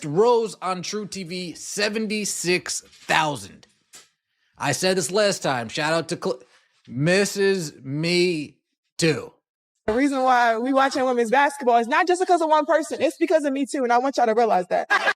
rose on True TV 76,000. I said this last time. Shout out to Mrs. Me Too. The reason why we watching women's basketball is not just because of one person. It's because of me too, and I want y'all to realize that.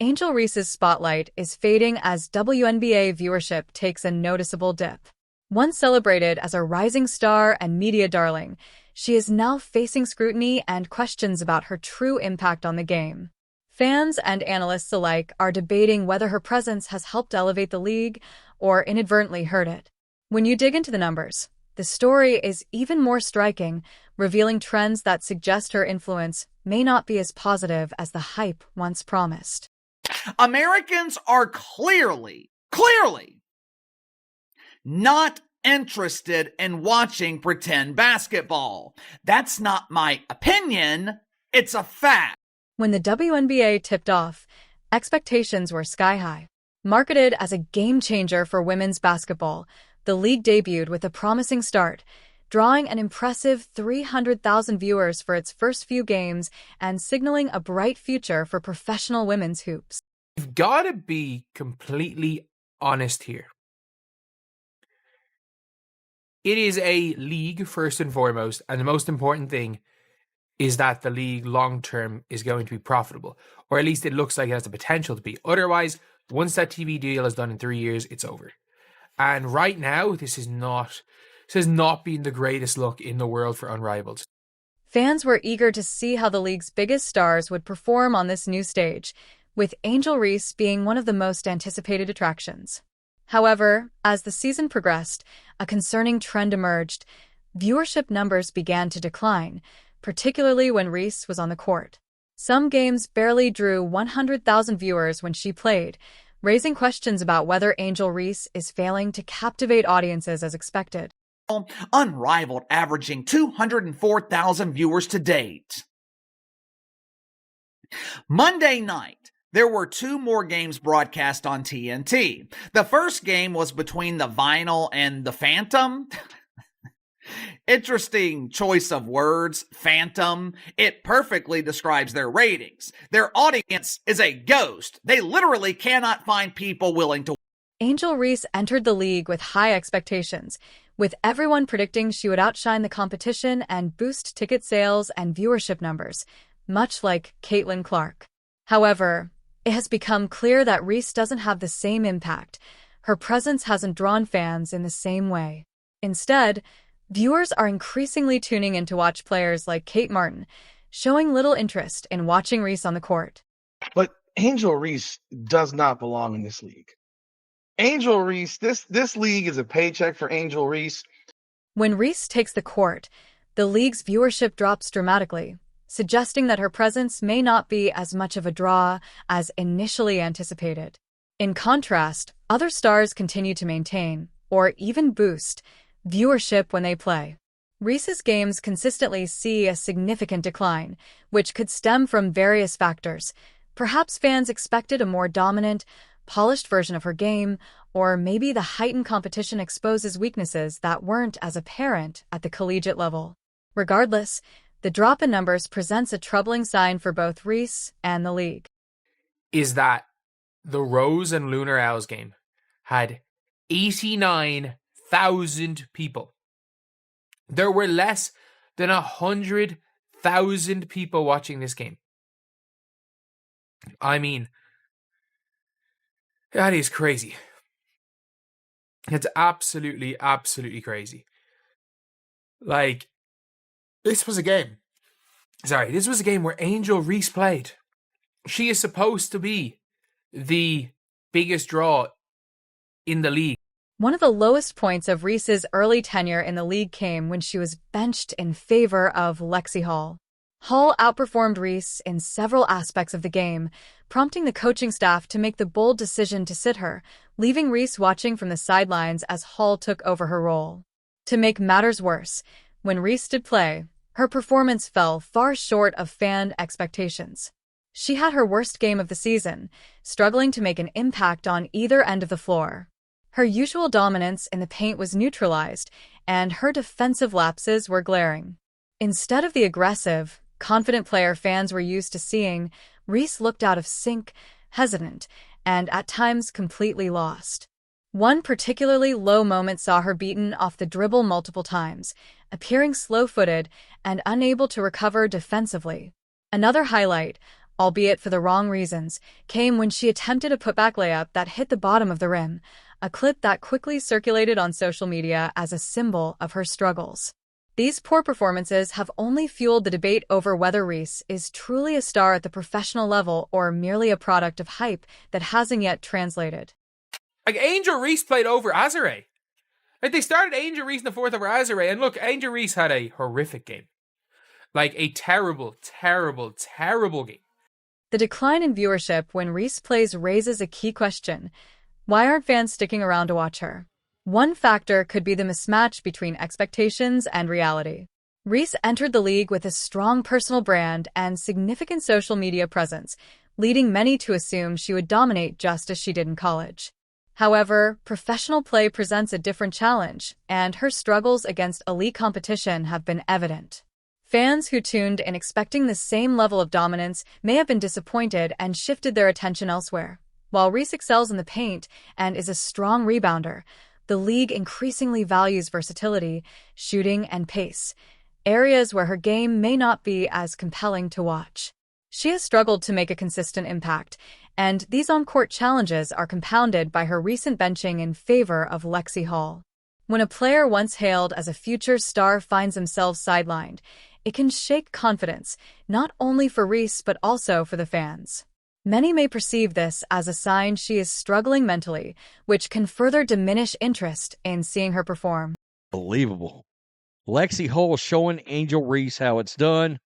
AngelReese's spotlight is fading as WNBA viewership takes a noticeable dip. Once celebrated as a rising star and media darling, she is now facing scrutiny and questions about her true impact on the game. Fans and analysts alike are debating whether her presence has helped elevate the league or inadvertently hurt it. When you dig into the numbers, the story is even more striking, revealing trends that suggest her influence may not be as positive as the hype once promised. Americans are clearly not interested in watching pretend basketball. That's not my opinion, it's a fact. When the WNBA tipped off, expectations were sky-high. Marketed as a game-changer for women's basketball, the league debuted with a promising start, drawing an impressive 300,000 viewers for its first few games and signaling a bright future for professional women's hoops. You've got to be completely honest here. It is a league, first and foremost, and the most important thing is that the league long-term is going to be profitable, or at least it looks like it has the potential to be. Otherwise, once that TV deal is done in 3 years, it's over. And right now, this has not been the greatest look in the world for Unrivaled. Fans were eager to see how the league's biggest stars would perform on this new stage, with AngelReese being one of the most anticipated attractions. However, as the season progressed, a concerning trend emerged. Viewership numbers began to decline, particularly when Reese was on the court. Some games barely drew 100,000 viewers when she played, raising questions about whether AngelReese is failing to captivate audiences as expected. Unrivaled, averaging 204,000 viewers to date. Monday night, there were 2 more games broadcast on TNT. The first game was between the Vinyl and the Phantom. Interesting choice of words, Phantom. It perfectly describes their ratings. Their audience is a ghost. They literally cannot find people willing to. AngelReese entered the league with high expectations, with everyone predicting she would outshine the competition and boost ticket sales and viewership numbers, much like Caitlyn Clark. However, it has become clear that Reese doesn't have the same impact. Her presence hasn't drawn fans in the same way. Instead, viewers are increasingly tuning in to watch players like Kate Martin, showing little interest in watching Reese on the court. But AngelReese does not belong in this league. AngelReese, this league is a paycheck for AngelReese. When Reese takes the court, the league's viewership drops dramatically, suggesting that her presence may not be as much of a draw as initially anticipated. In contrast, other stars continue to maintain, or even boost, viewership when they play. Reese's games consistently see a significant decline, which could stem from various factors. Perhaps fans expected a more dominant, polished version of her game, or maybe the heightened competition exposes weaknesses that weren't as apparent at the collegiate level. Regardless, the drop in numbers presents a troubling sign for both Reese and the league. Is that the Rose and Lunar Owls game had 89,000 people. There were less than 100,000 people watching this game. I mean, that is crazy. It's absolutely crazy. Like, this was a game where AngelReese played. She is supposed to be the biggest draw in the league. One of the lowest points of Reese's early tenure in the league came when she was benched in favor of Lexi Hall. Hall outperformed Reese in several aspects of the game, prompting the coaching staff to make the bold decision to sit her, leaving Reese watching from the sidelines as Hall took over her role. To make matters worse, when Reese did play, her performance fell far short of fan expectations. She had her worst game of the season, struggling to make an impact on either end of the floor. Her usual dominance in the paint was neutralized, and her defensive lapses were glaring. Instead of the aggressive, confident player fans were used to seeing, Reese looked out of sync, hesitant, and at times completely lost. One particularly low moment saw her beaten off the dribble multiple times, appearing slow-footed and unable to recover defensively. Another highlight, albeit for the wrong reasons, came when she attempted a putback layup that hit the bottom of the rim, a clip that quickly circulated on social media as a symbol of her struggles. These poor performances have only fueled the debate over whether Reese is truly a star at the professional level or merely a product of hype that hasn't yet translated. Like, AngelReese played over Azare. Like, they started AngelReese in the fourth over Azare, and look, AngelReese had a horrific game. Like, a terrible, terrible, terrible game. The decline in viewership when Reese plays raises a key question. Why aren't fans sticking around to watch her? One factor could be the mismatch between expectations and reality. Reese entered the league with a strong personal brand and significant social media presence, leading many to assume she would dominate just as she did in college. However, professional play presents a different challenge, and her struggles against elite competition have been evident. Fans who tuned in expecting the same level of dominance may have been disappointed and shifted their attention elsewhere. While Reese excels in the paint and is a strong rebounder, the league increasingly values versatility, shooting, and pace, areas where her game may not be as compelling to watch. She has struggled to make a consistent impact, and these on-court challenges are compounded by her recent benching in favor of Lexi Hall. When a player once hailed as a future star finds themselves sidelined, it can shake confidence, not only for Reese but also for the fans. Many may perceive this as a sign she is struggling mentally, which can further diminish interest in seeing her perform. Believable. Lexi Hall showing AngelReese how it's done.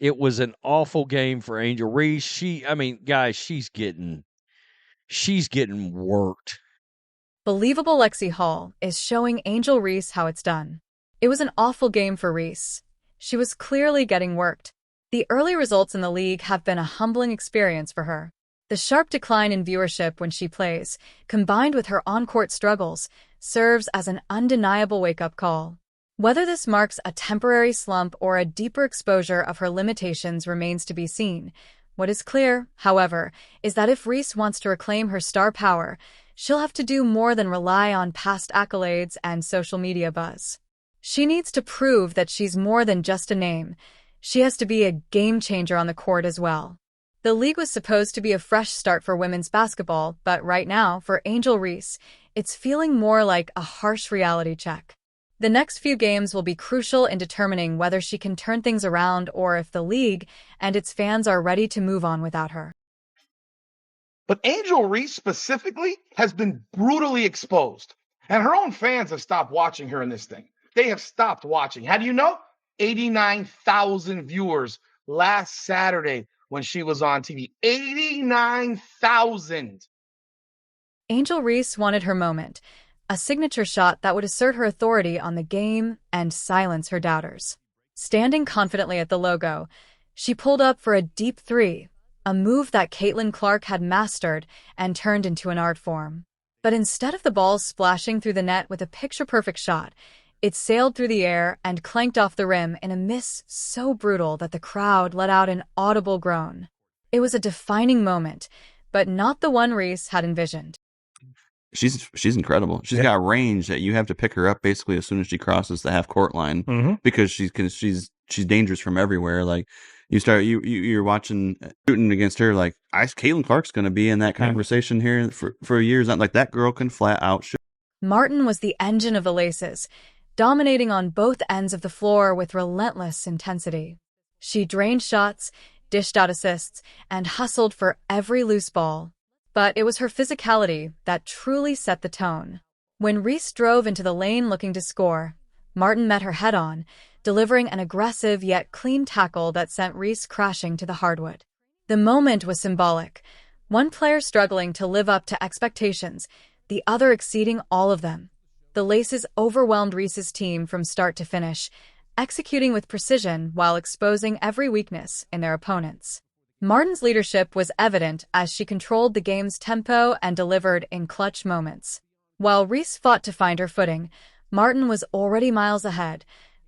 It was an awful game for AngelReese. Guys, she's getting worked. Believable Lexi Hall is showing AngelReese how it's done. It was an awful game for Reese. She was clearly getting worked. The early results in the league have been a humbling experience for her. The sharp decline in viewership when she plays, combined with her on-court struggles, serves as an undeniable wake-up call. Whether this marks a temporary slump or a deeper exposure of her limitations remains to be seen. What is clear, however, is that if Reese wants to reclaim her star power, she'll have to do more than rely on past accolades and social media buzz. She needs to prove that she's more than just a name. She has to be a game-changer on the court as well. The league was supposed to be a fresh start for women's basketball, but right now, for AngelReese, it's feeling more like a harsh reality check. The next few games will be crucial in determining whether she can turn things around or if the league and its fans are ready to move on without her. But AngelReese specifically has been brutally exposed, and her own fans have stopped watching her in this thing. They have stopped watching. How do you know? 89,000 viewers last Saturday when she was on TV. 89,000. AngelReese wanted her moment, a signature shot that would assert her authority on the game and silence her doubters. Standing confidently at the logo, she pulled up for a deep three, a move that Caitlyn Clark had mastered and turned into an art form. But instead of the ball splashing through the net with a picture-perfect shot, it sailed through the air and clanked off the rim in a miss so brutal that the crowd let out an audible groan. It was a defining moment, but not the one Reese had envisioned. She's incredible. She's got range that you have to pick her up basically as soon as she crosses the half court line because she's dangerous from everywhere. Like you're watching shooting against her. Like Caitlyn Clark's going to be in that conversation here for years. Not like that girl can flat out shoot. Martin was the engine of the Laces, dominating on both ends of the floor with relentless intensity. She drained shots, dished out assists, and hustled for every loose ball. But it was her physicality that truly set the tone. When Reese drove into the lane looking to score, Martin met her head-on, delivering an aggressive yet clean tackle that sent Reese crashing to the hardwood. The moment was symbolic, one player struggling to live up to expectations, the other exceeding all of them. The Laces overwhelmed Reese's team from start to finish, executing with precision while exposing every weakness in their opponents. Martin's leadership was evident as she controlled the game's tempo and delivered in clutch moments. While Reese fought to find her footing, Martin was already miles ahead,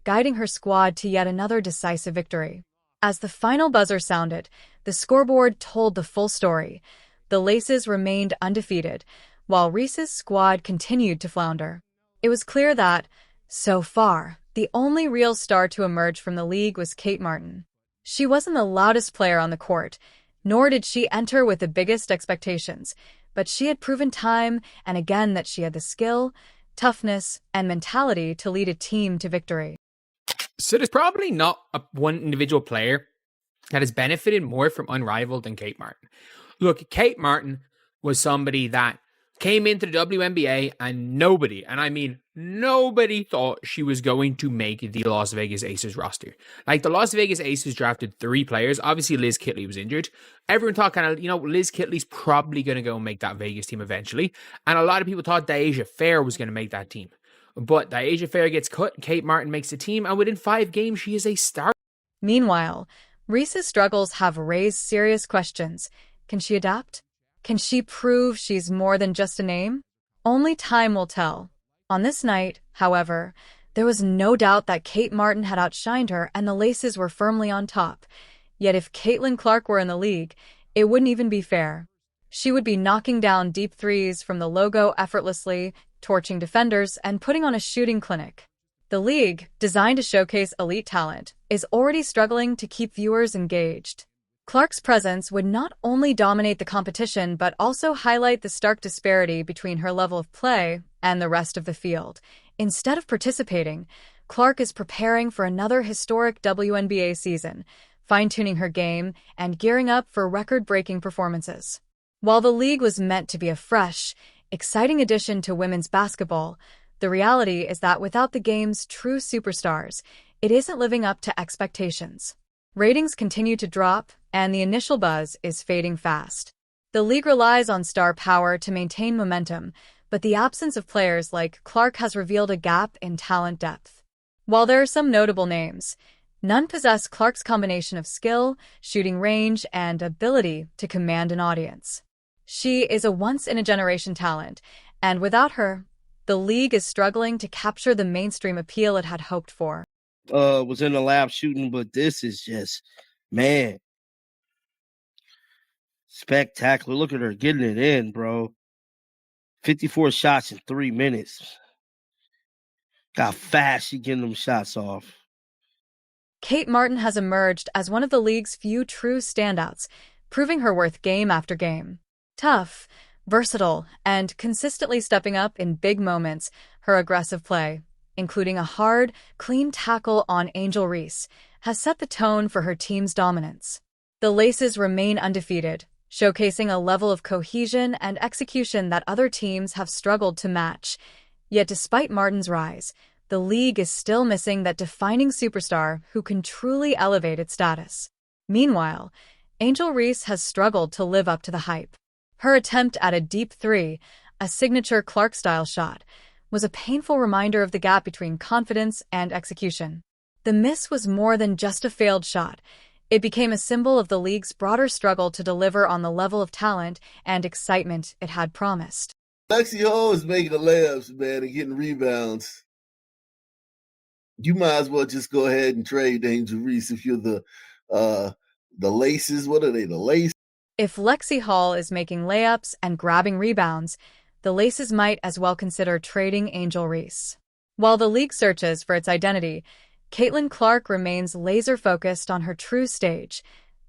guiding her squad to yet another decisive victory. As the final buzzer sounded, the scoreboard told the full story. The Laces remained undefeated, while Reese's squad continued to flounder. It was clear that, so far, the only real star to emerge from the league was Kate Martin. She wasn't the loudest player on the court, nor did she enter with the biggest expectations, but she had proven time and again that she had the skill, toughness, and mentality to lead a team to victory. So there's probably not one individual player that has benefited more from Unrivaled than Kate Martin. Look, Kate Martin was somebody that came into the WNBA and nobody, and I mean nobody, thought she was going to make the Las Vegas Aces roster. Like, the Las Vegas Aces drafted 3 players. Obviously, Liz Kitley was injured. Everyone thought Liz Kitley's probably going to go and make that Vegas team eventually. And a lot of people thought Deasia Fair was going to make that team. But Deasia Fair gets cut, Kate Martin makes the team, and within 5 games, she is a star. Meanwhile, Reese's struggles have raised serious questions. Can she adapt? Can she prove she's more than just a name? Only time will tell. On this night, however, there was no doubt that Kate Martin had outshined her and the Laces were firmly on top. Yet if Caitlyn Clark were in the league, it wouldn't even be fair. She would be knocking down deep threes from the logo effortlessly, torching defenders, and putting on a shooting clinic. The league, designed to showcase elite talent, is already struggling to keep viewers engaged. Clark's presence would not only dominate the competition but also highlight the stark disparity between her level of play and the rest of the field. Instead of participating, Clark is preparing for another historic WNBA season, fine-tuning her game and gearing up for record-breaking performances. While the league was meant to be a fresh, exciting addition to women's basketball, the reality is that without the game's true superstars, it isn't living up to expectations. Ratings continue to drop, and the initial buzz is fading fast. The league relies on star power to maintain momentum, but the absence of players like Clark has revealed a gap in talent depth. While there are some notable names, none possess Clark's combination of skill, shooting range, and ability to command an audience. She is a once-in-a-generation talent, and without her, the league is struggling to capture the mainstream appeal it had hoped for. Was in the lab shooting, but this is just, man, spectacular. Look at her getting it in, bro. 54 shots in 3 minutes. Got fast, she getting them shots off. Kate Martin has emerged as one of the league's few true standouts, proving her worth game after game. Tough, versatile, and consistently stepping up in big moments, her aggressive play, including a hard, clean tackle on AngelReese, has set the tone for her team's dominance. The Laces remain undefeated, showcasing a level of cohesion and execution that other teams have struggled to match. Yet despite Martin's rise, the league is still missing that defining superstar who can truly elevate its status. Meanwhile, AngelReese has struggled to live up to the hype. Her attempt at a deep three, a signature Clark-style shot, was a painful reminder of the gap between confidence and execution. The miss was more than just a failed shot. It became a symbol of the league's broader struggle to deliver on the level of talent and excitement it had promised. Lexi Hall is making the layups, man, and getting rebounds. You might as well just go ahead and trade AngelReese if you're the Laces. What are they, the Laces? If Lexi Hall is making layups and grabbing rebounds, the Laces might as well consider trading AngelReese. While the league searches for its identity, Caitlyn Clark remains laser-focused on her true stage,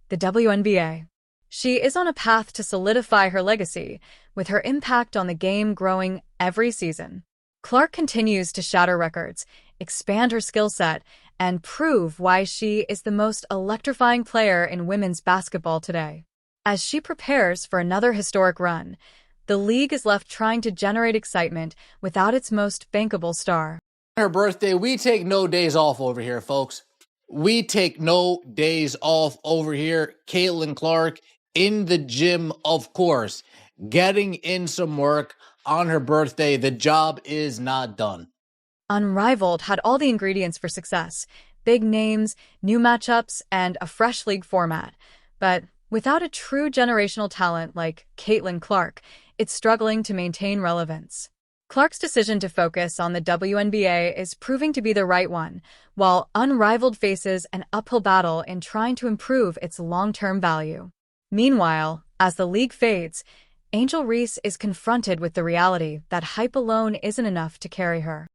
the WNBA. She is on a path to solidify her legacy, with her impact on the game growing every season. Clark continues to shatter records, expand her skill set, and prove why she is the most electrifying player in women's basketball today. As she prepares for another historic run, the league is left trying to generate excitement without its most bankable star. Her birthday, we take no days off over here, folks. We take no days off over here. Caitlyn Clark in the gym, of course, getting in some work on her birthday. The job is not done. Unrivaled had all the ingredients for success: big names, new matchups, and a fresh league format. But without a true generational talent like Caitlyn Clark, it's struggling to maintain relevance. Clark's decision to focus on the WNBA is proving to be the right one, while Unrivaled faces an uphill battle in trying to improve its long-term value. Meanwhile, as the league fades, AngelReese is confronted with the reality that hype alone isn't enough to carry her.